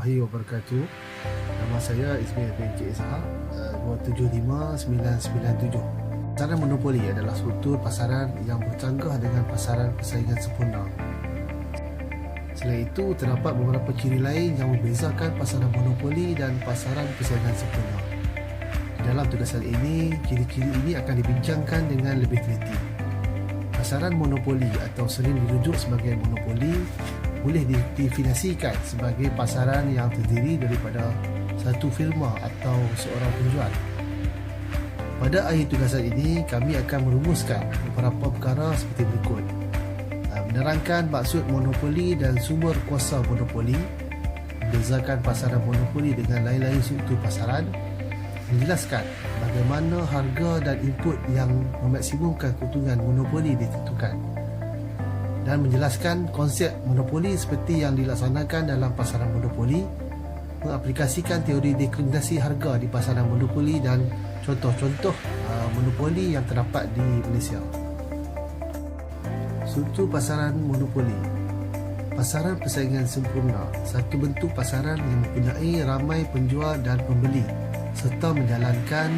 warahmatullahi wabarakatuh. Nama saya Ismail bin Cik Ishak, 275997. Pasaran monopoli adalah struktur pasaran yang bercanggah dengan pasaran persaingan sempurna. Selain itu, terdapat beberapa ciri lain yang membezakan pasaran monopoli dan pasaran persaingan sempurna. Di dalam tugasan ini, ciri-ciri ini akan dibincangkan dengan lebih teliti. Pasaran monopoli atau sering dirujuk sebagai monopoli boleh didefinisikan sebagai pasaran yang terdiri daripada satu firma atau seorang penjual. Pada akhir tugasan ini, kami akan merumuskan beberapa perkara seperti berikut: menerangkan maksud monopoli dan sumber kuasa monopoli, membezakan pasaran monopoli dengan lain-lain struktur pasaran, menjelaskan bagaimana harga dan input yang memaksimumkan keuntungan monopoli ditentukan, dan menjelaskan konsep monopoli seperti yang dilaksanakan dalam pasaran monopoli, mengaplikasikan teori dekriminasi harga di pasaran monopoli dan contoh-contoh monopoli yang terdapat di Malaysia. Struktur pasaran monopoli. Pasaran persaingan sempurna, satu bentuk pasaran yang mempunyai ramai penjual dan pembeli serta menjalankan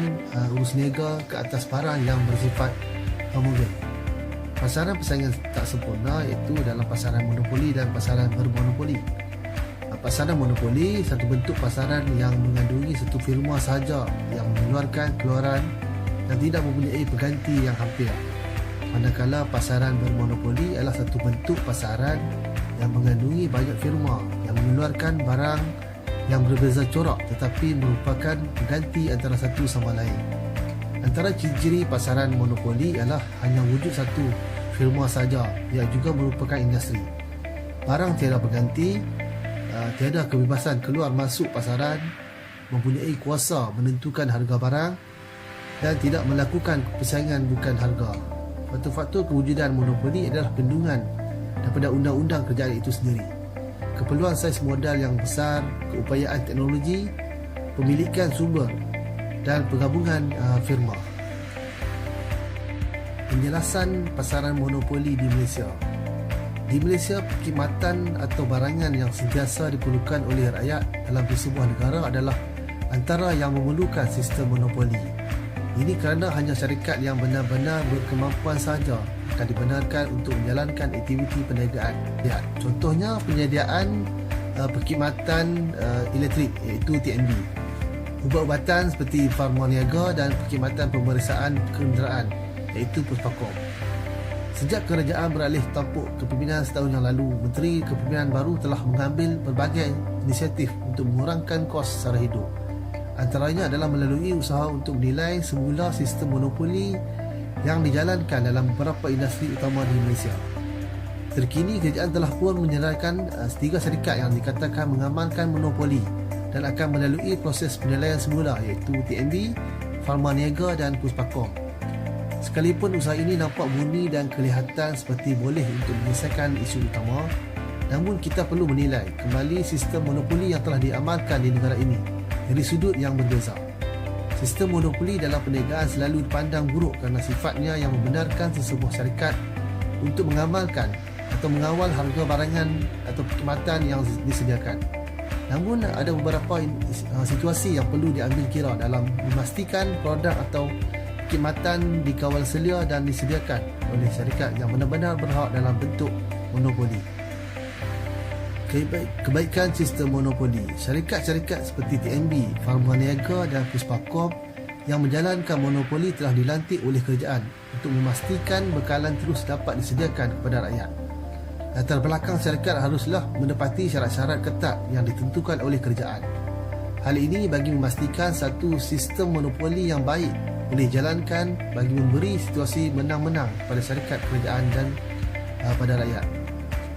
urus niaga ke atas barang yang bersifat homogen. Pasaran persaingan tak sempurna iaitu dalam pasaran monopoli dan pasaran bermonopoli. Pasaran monopoli satu bentuk pasaran yang mengandungi satu firma sahaja yang mengeluarkan keluaran dan tidak mempunyai pengganti yang hampir. Manakala pasaran bermonopoli adalah satu bentuk pasaran yang mengandungi banyak firma yang mengeluarkan barang yang berbeza corak tetapi merupakan pengganti antara satu sama lain. Antara ciri-ciri pasaran monopoli ialah hanya wujud satu firma saja yang juga merupakan industri. Barang tiada berganti, tiada kebebasan keluar masuk pasaran, mempunyai kuasa menentukan harga barang dan tidak melakukan persaingan bukan harga. Faktor-faktor kewujudan monopoli adalah perlindungan daripada undang-undang kerajaan itu sendiri, keperluan saiz modal yang besar, keupayaan teknologi, pemilikan sumber dan penggabungan firma. Penjelasan pasaran monopoli di Malaysia. Di Malaysia, perkhidmatan atau barangan yang sentiasa diperlukan oleh rakyat dalam sebuah negara adalah antara yang memerlukan sistem monopoli. Ini kerana hanya syarikat yang benar-benar berkemampuan sahaja akan dibenarkan untuk menjalankan aktiviti perniagaan. Contohnya penyediaan perkhidmatan elektrik iaitu TNB, ubat-ubatan seperti farmaniaga dan perkhidmatan pemeriksaan kenderaan iaitu Puspakom. Sejak kerajaan beralih tampuk kepimpinan setahun yang lalu, Menteri Kepimpinan baru telah mengambil berbagai inisiatif untuk mengurangkan kos sara hidup. Antaranya adalah melalui usaha untuk menilai semula sistem monopoli yang dijalankan dalam beberapa industri utama di Malaysia. Terkini, kerajaan telah pun menyerahkan 3 syarikat yang dikatakan mengamalkan monopoli dan akan melalui proses penilaian semula iaitu TNB, Farmaniaga dan Puspakom. Sekalipun usaha ini nampak murni dan kelihatan seperti boleh untuk menyelesaikan isu utama, namun kita perlu menilai kembali sistem monopoli yang telah diamalkan di negara ini dari sudut yang berbeza. Sistem monopoli dalam perniagaan selalu dipandang buruk kerana sifatnya yang membenarkan sesebuah syarikat untuk mengamalkan atau mengawal harga barangan atau perkhidmatan yang disediakan. Namun ada beberapa situasi yang perlu diambil kira dalam memastikan produk atau perkhidmatan dikawal selia dan disediakan oleh syarikat yang benar-benar berhak dalam bentuk monopoli. Kebaikan sistem monopoli. Syarikat-syarikat seperti TNB, Farmaniaga dan Puspakom yang menjalankan monopoli telah dilantik oleh kerajaan untuk memastikan bekalan terus dapat disediakan kepada rakyat. Latar belakang syarikat haruslah menepati syarat-syarat ketat yang ditentukan oleh kerajaan. Hal ini bagi memastikan satu sistem monopoli yang baik boleh jalankan bagi memberi situasi menang-menang pada syarikat kerajaan dan pada rakyat.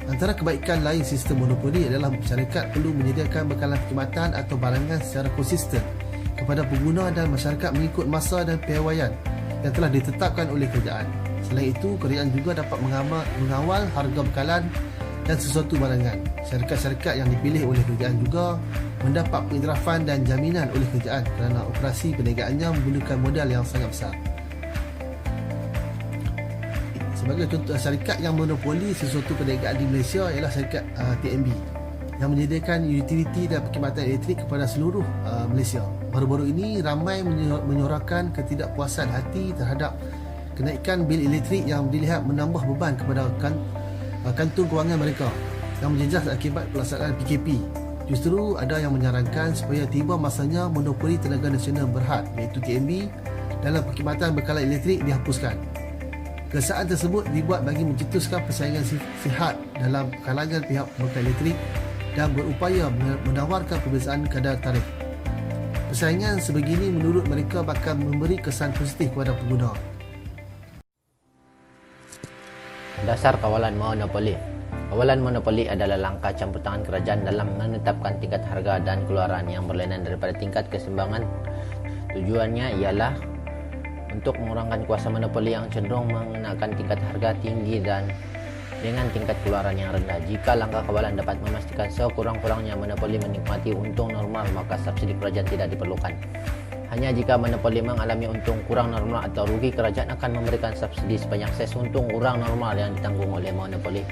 Antara kebaikan lain sistem monopoli adalah syarikat perlu menyediakan bekalan perkhidmatan atau barangan secara konsisten kepada pengguna dan masyarakat mengikut masa dan piawaian yang telah ditetapkan oleh kerajaan. Selain itu, kerajaan juga dapat mengawal harga bekalan dan sesuatu barangan. Syarikat-syarikat yang dipilih oleh kerajaan juga mendapat pengiktirafan dan jaminan oleh kerajaan kerana operasi perniagaannya memerlukan modal yang sangat besar. Sebagai contoh, syarikat yang monopoli sesuatu perniagaan di Malaysia ialah syarikat TNB. yang menyediakan utiliti dan perkhidmatan elektrik kepada seluruh Malaysia. Baru-baru ini ramai menyuarakan ketidakpuasan hati terhadap kenaikan bil elektrik yang dilihat menambah beban kepada kantung kewangan mereka yang menjejas akibat pelaksanaan PKP. Justru ada yang menyarankan supaya tiba masanya monopoli tenaga nasional berhad iaitu TNB dalam perkhidmatan bekalan elektrik dihapuskan. Kesaan tersebut dibuat bagi mencetuskan persaingan sihat dalam kalangan pihak pembekal elektrik dan berupaya menawarkan perbezaan kadar tarif. Persaingan sebegini menurut mereka bakal memberi kesan positif kepada pengguna. Dasar kawalan monopoli. Kawalan monopoli adalah langkah campur tangan kerajaan dalam menetapkan tingkat harga dan keluaran yang berlainan daripada tingkat keseimbangan. Tujuannya ialah untuk mengurangkan kuasa monopoli yang cenderung mengenakan tingkat harga tinggi dan dengan tingkat keluaran yang rendah. Jika langkah kawalan dapat memastikan sekurang-kurangnya monopoli menikmati untung normal, maka subsidi kerajaan tidak diperlukan. Hanya jika monopoli mengalami untung kurang normal atau rugi, kerajaan akan memberikan subsidi sebanyak ses untung kurang normal yang ditanggung oleh monopoli.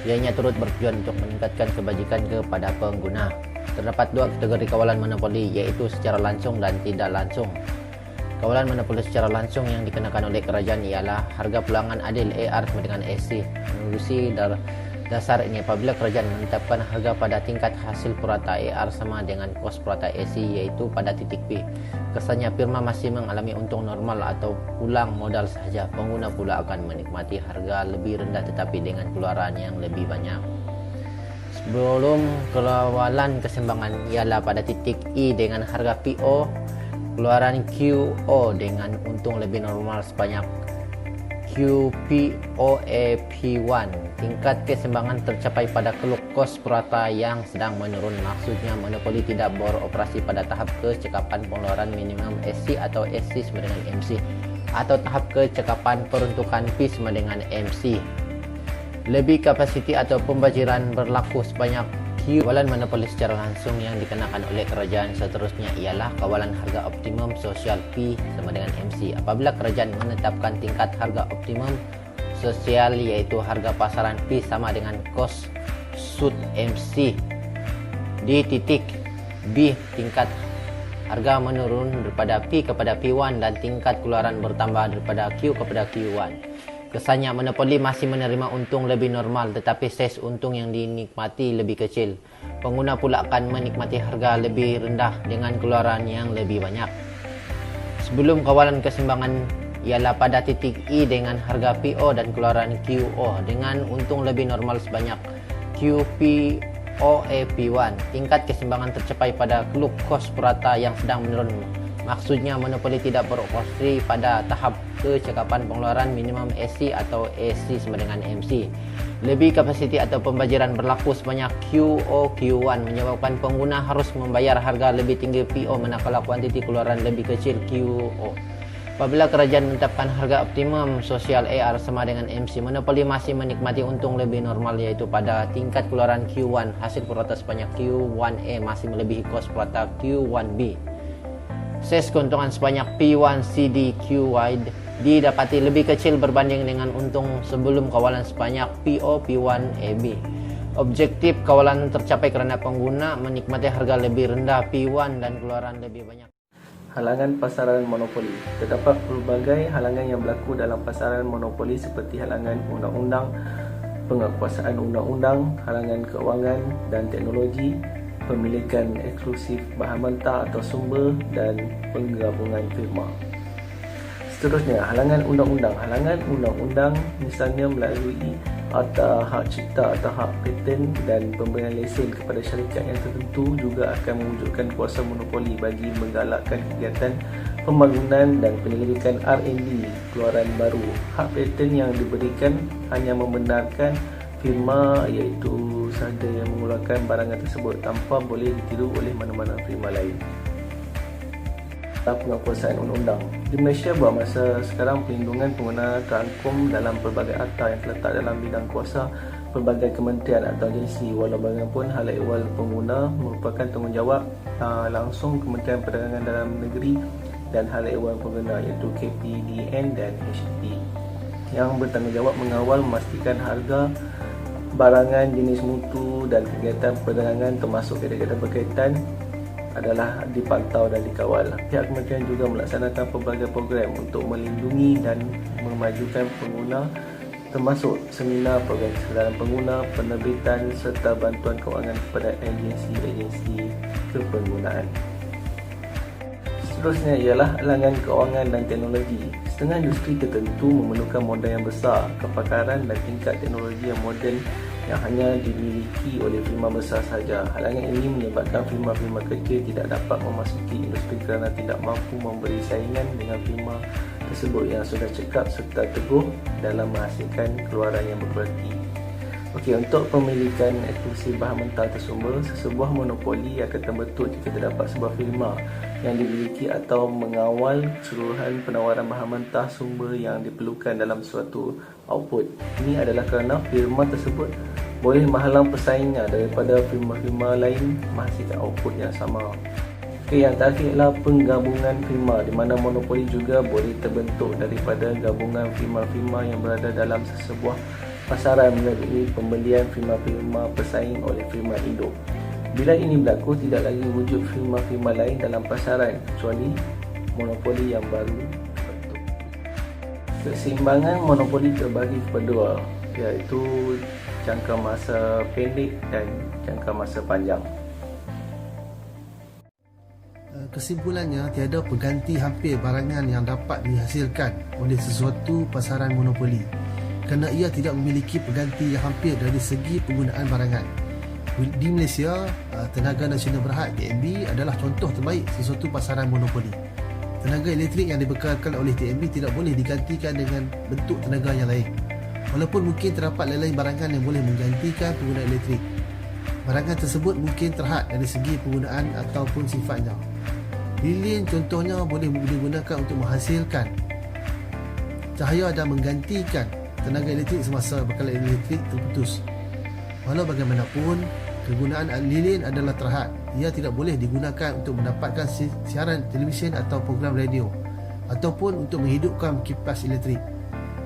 Ianya turut bertujuan untuk meningkatkan kebajikan kepada pengguna. Terdapat dua kategori kawalan monopoli, iaitu secara langsung dan tidak langsung. Kawalan monopoli secara langsung yang dikenakan oleh kerajaan ialah harga pulangan adil AR sama dengan AC. Menerusi dasar ini, apabila kerajaan menetapkan harga pada tingkat hasil purata AR sama dengan kos purata AC iaitu pada titik P, kesannya firma masih mengalami untung normal atau pulang modal sahaja, pengguna pula akan menikmati harga lebih rendah tetapi dengan keluaran yang lebih banyak. Sebelum kawalan keseimbangan ialah pada titik E dengan harga PO, keluaran QO dengan untung lebih normal sebanyak QPOAP1. Tingkat keseimbangan tercapai pada keluk kos purata yang sedang menurun. Maksudnya monopoli tidak beroperasi pada tahap kecekapan pengeluaran minimum SC atau SC sama dengan MC, atau tahap kecekapan peruntukan P sama dengan MC. Lebih kapasiti atau pembajiran berlaku sebanyak Q. Kawalan monopoli secara langsung yang dikenakan oleh kerajaan seterusnya ialah kawalan harga optimum sosial P sama dengan MC. Apabila kerajaan menetapkan tingkat harga optimum sosial iaitu harga pasaran P sama dengan kos sud MC di titik B, tingkat harga menurun daripada P kepada P1 dan tingkat keluaran bertambah daripada Q kepada Q1. Kesannya monopoli masih menerima untung lebih normal tetapi ses untung yang dinikmati lebih kecil. Pengguna pula akan menikmati harga lebih rendah dengan keluaran yang lebih banyak. Sebelum kawalan keseimbangan ialah pada titik E dengan harga PO dan keluaran QO dengan untung lebih normal sebanyak QPOAP1. Tingkat keseimbangan tercapai pada keluk kos purata yang sedang menurun. Maksudnya monopoli tidak beroperasi pada tahap kecekapan pengeluaran minimum SC atau SC sama dengan MC. Lebih kapasiti atau pembajiran berlaku sebanyak QOQ1 menyebabkan pengguna harus membayar harga lebih tinggi PO manakala kuantiti keluaran lebih kecil QO. Apabila kerajaan menetapkan harga optimum sosial AR sama dengan MC, monopoli masih menikmati untung lebih normal iaitu pada tingkat keluaran Q1 hasil purata sebanyak Q1A masih melebihi kos purata Q1B. Ses keuntungan sebanyak P1CDQY didapati lebih kecil berbanding dengan untung sebelum kawalan sebanyak PO P1AB. Objektif kawalan tercapai kerana pengguna menikmati harga lebih rendah P1 dan keluaran lebih banyak. Halangan pasaran monopoli. Terdapat pelbagai halangan yang berlaku dalam pasaran monopoli seperti halangan undang-undang, penguasaan undang-undang, halangan keuangan dan teknologi, pemilikan eksklusif bahan mentah atau sumber dan penggabungan firma. Seterusnya, halangan undang-undang. Halangan undang-undang misalnya melalui akta hak cipta atau hak paten dan pemberian lesen kepada syarikat yang tertentu juga akan mewujudkan kuasa monopoli bagi menggalakkan kegiatan pembangunan dan penyelidikan R&D keluaran baru. Hak paten yang diberikan hanya membenarkan firma iaitu sahaja yang mengeluarkan barangan tersebut tanpa boleh ditiru oleh mana-mana firma lain. Penguasaan undang-undang di Malaysia buat masa sekarang, perlindungan pengguna terangkum dalam pelbagai akta yang terletak dalam bidang kuasa pelbagai kementerian atau agensi. Walau bagaimanapun, hal ehwal pengguna merupakan tanggungjawab langsung Kementerian Perdagangan Dalam Negeri dan hal ehwal pengguna iaitu KPDN dan HP yang bertanggungjawab mengawal memastikan harga barangan, jenis mutu dan kegiatan perdagangan termasuk kegiatan berkaitan adalah dipantau dan dikawal. Pihak kementerian juga melaksanakan pelbagai program untuk melindungi dan memajukan pengguna termasuk seminar, program kesedaran pengguna, penerbitan serta bantuan kewangan kepada agensi-agensi kepenggunaan. Seterusnya ialah halangan kewangan dan teknologi. Setengah industri tertentu memerlukan modal yang besar, kepakaran dan tingkat teknologi yang moden yang hanya dimiliki oleh firma besar sahaja. Halangan ini menyebabkan firma-firma kecil tidak dapat memasuki industri kerana tidak mampu memberi saingan dengan firma tersebut yang sudah cekap serta teguh dalam menghasilkan keluaran yang berkualiti. Okey, untuk pemilikan eksklusif bahan mentah tersumber, sesebuah monopoli akan terbentuk jika terdapat sebuah firma yang dimiliki atau mengawal keseluruhan penawaran bahan mentah sumber yang diperlukan dalam suatu output. Ini adalah kerana firma tersebut boleh menghalang pesaingnya daripada firma-firma lain menghasilkan output yang sama. Okey, yang terakhir adalah penggabungan firma, di mana monopoli juga boleh terbentuk daripada gabungan firma-firma yang berada dalam sesebuah pasaran melalui pembelian firma-firma pesaing oleh firma induk. Bila ini berlaku, tidak lagi wujud firma-firma lain dalam pasaran kecuali monopoli yang baru terbentuk. Keseimbangan monopoli terbagi kepada dua, iaitu jangka masa pendek dan jangka masa panjang. Kesimpulannya, tiada pengganti hampir barangan yang dapat dihasilkan oleh sesuatu pasaran monopoli kerana ia tidak memiliki pengganti yang hampir dari segi penggunaan barangan. Di Malaysia, Tenaga Nasional Berhad TNB adalah contoh terbaik sesuatu pasaran monopoli. Tenaga elektrik yang dibekalkan oleh TNB tidak boleh digantikan dengan bentuk tenaga yang lain. Walaupun mungkin terdapat lain-lain barangan yang boleh menggantikan penggunaan elektrik, barangan tersebut mungkin terhad dari segi penggunaan ataupun sifatnya. Lilin contohnya boleh digunakan untuk menghasilkan cahaya dan menggantikan tenaga elektrik semasa bekalan elektrik terputus. Walau bagaimanapun, kegunaan lilin adalah terhad. Ia tidak boleh digunakan untuk mendapatkan siaran televisyen atau program radio ataupun untuk menghidupkan kipas elektrik.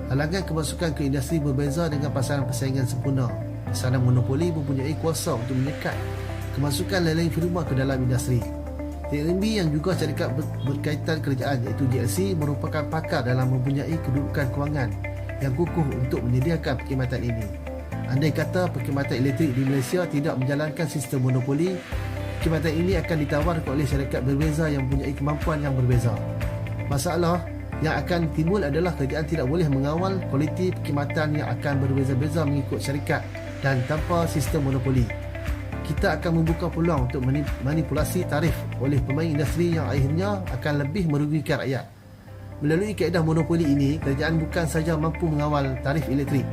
Halangan kemasukan ke industri berbeza dengan pasaran persaingan sempurna. Pasaran monopoli mempunyai kuasa untuk menyekat kemasukan lain-lain firma ke dalam industri. TNB yang juga syarikat berkaitan kerajaan iaitu GLC merupakan pakar dalam mempunyai kedudukan kewangan yang kukuh untuk menyediakan perkhidmatan ini. Andai kata perkhidmatan elektrik di Malaysia tidak menjalankan sistem monopoli, perkhidmatan ini akan ditawarkan oleh syarikat berbeza yang mempunyai kemampuan yang berbeza. Masalah yang akan timbul adalah kerajaan tidak boleh mengawal kualiti perkhidmatan yang akan berbeza-beza mengikut syarikat dan tanpa sistem monopoli. Kita akan membuka peluang untuk manipulasi tarif oleh pemain industri yang akhirnya akan lebih merugikan rakyat. Melalui kaedah monopoli ini, kerajaan bukan sahaja mampu mengawal tarif elektrik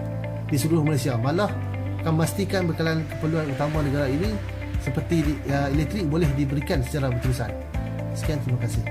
di seluruh Malaysia, malah akan memastikan bekalan keperluan utama negara ini seperti elektrik boleh diberikan secara berterusan. Sekian, terima kasih.